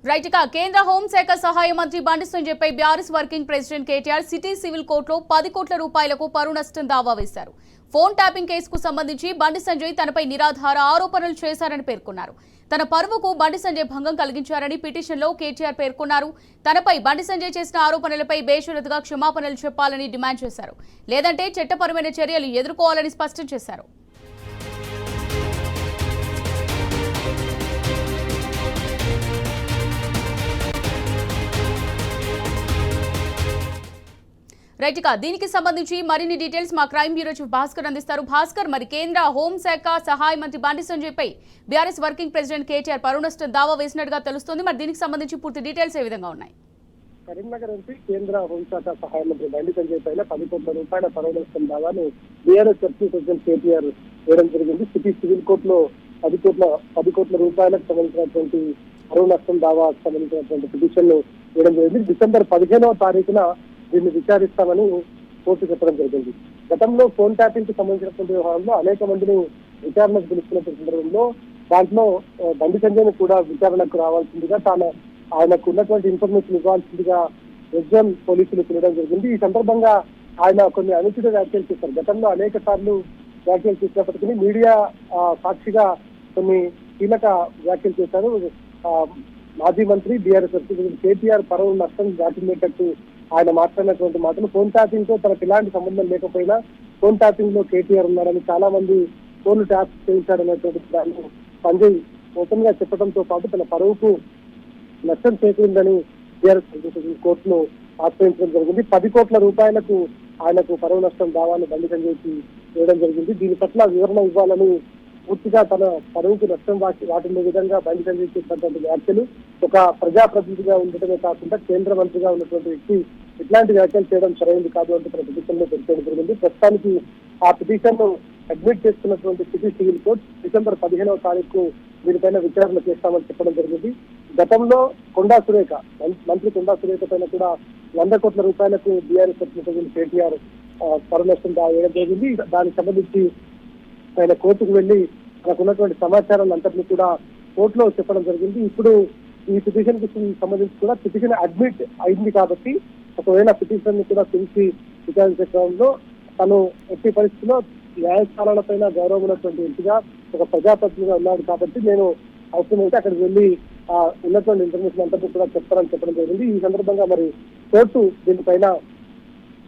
Right గా కేంద్ర హోంశాఖ సహాయ మంత్రి బండి సంజయ్పై BRS working president KTR city civil కోర్టులో 10 కోట్ల రూపాయలకు పరువు నష్టం దావా వేశారు. ఫోన్ ట్యాపింగ్ కేసుకు సంబంధించి బండి సంజయ్ తనపై నిరాధార ఆరోపణలు చేశారని పేర్కొన్నారు. తన పరువుకు బండి సంజయ్ భంగం కలిగించారని పిటిషన్లో కేటీఆర్ పేర్కొన్నారు. తనపై బండి సంజయ్ చేసిన ఆరోపణలపై బేషరతుగా క్షమాపణలు చెప్పాలని డిమాండ్ చేశారు. లేదంటే చట్టపరమైన చర్యలు ఎదుర్కోవాలని స్పష్టం చేశారు. రైట్ గా దీనికి సంబంధించి మరిన్ని డీటెయిల్స్ మా క్రైమ్ బ్యూరో చీఫ్ భాస్కర్ అందిస్తారు. భాస్కర్, మరి కేంద్ర హోంశాఖ సహాయ మంత్రి బండి సంజయ్ పై బీఆర్ఎస్ వర్కింగ్ ప్రెసిడెంట్ కేటీఆర్ పరువు నష్టం దావా వేసినట్టుగా తెలుస్తోంది. మరి దీనికి సంబంధించి పూర్తి డీటెయిల్స్ ఏ విధంగా ఉన్నాయి? కరీంనగర్ నుంచి కేంద్ర హోంశాఖ సహాయ మంత్రి బండి సంజయ్ పైన 10 కోట్ల రూపాయల పరువు నష్టం దావాను బీఆర్ఎస్ వర్కింగ్ ప్రెసిడెంట్ కేటీఆర్ వేయడం జరిగింది. సిటీ సివిల్ కోర్టులో 10 కోట్ల రూపాయలకు సంబంధించినటువంటి పరువు నష్టం దావాకు సంబంధించినటువంటి పిటిషన్ వేయడం జరిగింది. డిసెంబర్ 15వ తారీఖున దీన్ని విచారిస్తామని కోర్టు చెప్పడం జరిగింది. గతంలో ఫోన్ ట్యాపింగ్ కి సంబంధించినటువంటి వ్యవహారంలో అనేక మందిని విచారణకు పిలుస్తున్నటువంటి సందర్భంలో దాంట్లో బండి సంజయ్ కూడా విచారణకు రావాల్సిందిగా ఆయనకు ఉన్నటువంటి ఇన్ఫర్మేషన్ ఇవ్వాల్సిందిగా ఎగ్జామ్ పోలీసులు పిలవడం జరిగింది. ఈ సందర్భంగా ఆయన కొన్ని అనుచిత వ్యాఖ్యలు చేశారు. గతంలో అనేక సార్లు వ్యాఖ్యలు చేసినప్పటికీ మీడియా సాక్షిగా కొన్ని కీలక వ్యాఖ్యలు చేశారు. మాజీ మంత్రి బీఆర్ఎస్ కేటీఆర్ పరువు నష్టం దాటిందేటట్టు ఆయన మాట్లాడినటువంటి మాటలు, ఫోన్ ట్యాపింగ్ తో తనకు ఎలాంటి సంబంధం లేకపోయినా ఫోన్ ట్యాపింగ్ లో కేటీఆర్ ఉన్నారని, చాలా మంది ఫోన్లు ట్యాప్ చేయించారనేటువంటి దాన్ని సంజయ్ ఓపెన్ గా చెప్పడంతో పాటు తన పరువుకు నష్టం చేకూరిందని బీఆర్ఎస్ కోర్టును ఆశ్రయించడం జరిగింది. 10 కోట్ల రూపాయలకు ఆయనకు పరువు నష్టం దావాన్ని బండి సంజయ్కి వేయడం జరిగింది. దీని పట్ల వివరణ ఇవ్వాలని పూర్తిగా తన పరువుకు నష్టం వాటిల్లే విధంగా బండి సంజయ్ చేసినటువంటి వ్యాఖ్యలు, ఒక ప్రజాప్రతినిధిగా ఉండటమే కాకుండా కేంద్ర మంత్రిగా ఉన్నటువంటి వ్యక్తి ఇట్లాంటి వ్యాఖ్యలు చేయడం సరైనది కాదు అంటూ తన పిటిషన్ లో తెలియడం జరిగింది. ప్రస్తుతానికి ఆ పిటిషన్ ను అడ్మిట్ చేసుకున్నటువంటి సిటీ సివిల్ కోర్టు డిసెంబర్ 15వ తారీఖు దీనిపైన విచారణ చేస్తామని చెప్పడం జరిగింది. గతంలో మంత్రి కొండా సురేఖ పైన కూడా 100 కోట్ల రూపాయలకు బీఆర్ఎస్ ప్రెసిడెంట్ కేటీఆర్ పరువు నష్టం వేయడం జరిగింది. దానికి సంబంధించి ఆయన కోర్టుకు వెళ్లి తనకు ఉన్నటువంటి సమాచారాన్ని అంతటినీ కూడా కోర్టులో చెప్పడం జరిగింది. ఇప్పుడు ఈ పిటిషన్ కి సంబంధించి కూడా పిటిషన్ అడ్మిట్ అయింది కాబట్టి ఒకవేళ పిటిషన్ ని కూడా పిలిచి విచారించే క్రమంలో తను ఎట్టి పరిస్థితుల్లో న్యాయస్థానాలపైన గౌరవం ఉన్నటువంటి వ్యక్తిగా ఒక ప్రజాప్రతినిధిగా ఉన్నాడు కాబట్టి నేను అవసరమైతే అక్కడికి వెళ్లి ఉన్నటువంటి ఇన్ఫర్మేషన్ అంతటి కూడా చెప్తారని చెప్పడం జరిగింది. ఈ సందర్భంగా మరి కోర్టు దీనిపైన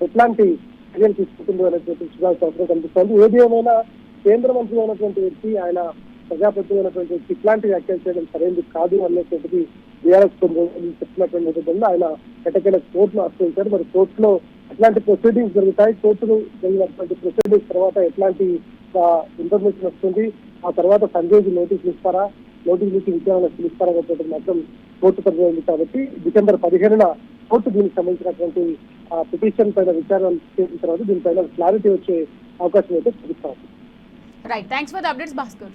ఎట్లాంటి చర్యలు తీసుకుంటుందో అనేటువంటి చూడాల్సిన అవసరం కనిపిస్తోంది. ఏది ఏమైనా కేంద్ర మంత్రి అయినటువంటి వ్యక్తి, ఆయన ప్రజాప్రతినిధి అయినటువంటి వ్యక్తి ఇట్లాంటి వ్యాఖ్యలు చేయడం సరైనది కాదు అనేటువంటిది బీఆర్ఎస్ చెప్తున్నటువంటి నేపథ్యంలో ఆయన ఎట్టకేల కోర్టును ఆశ్రయించారు. మరి కోర్టులో ఎట్లాంటి ప్రొసీడింగ్స్ జరుగుతాయి, కోర్టులో జరిగినటువంటి ప్రొసీడింగ్స్ తర్వాత ఎట్లాంటి ఇన్ఫర్మేషన్ వస్తుంది, ఆ తర్వాత సంజయ్కి నోటీసులు ఇస్తారా, నోటీసులు ఇచ్చి విచారణ పిలుస్తారా అనేటువంటి మాత్రం కోర్టు పరిధి ఉంది. కాబట్టి డిసెంబర్ 15న కోర్టు దీనికి సంబంధించినటువంటి పిటిషన్ పైన విచారణ చేసిన తర్వాత దీనిపైన క్లారిటీ వచ్చే అవకాశం అయితే చూపిస్తా ఉంది. Right. Thanks for the updates, Bhaskar.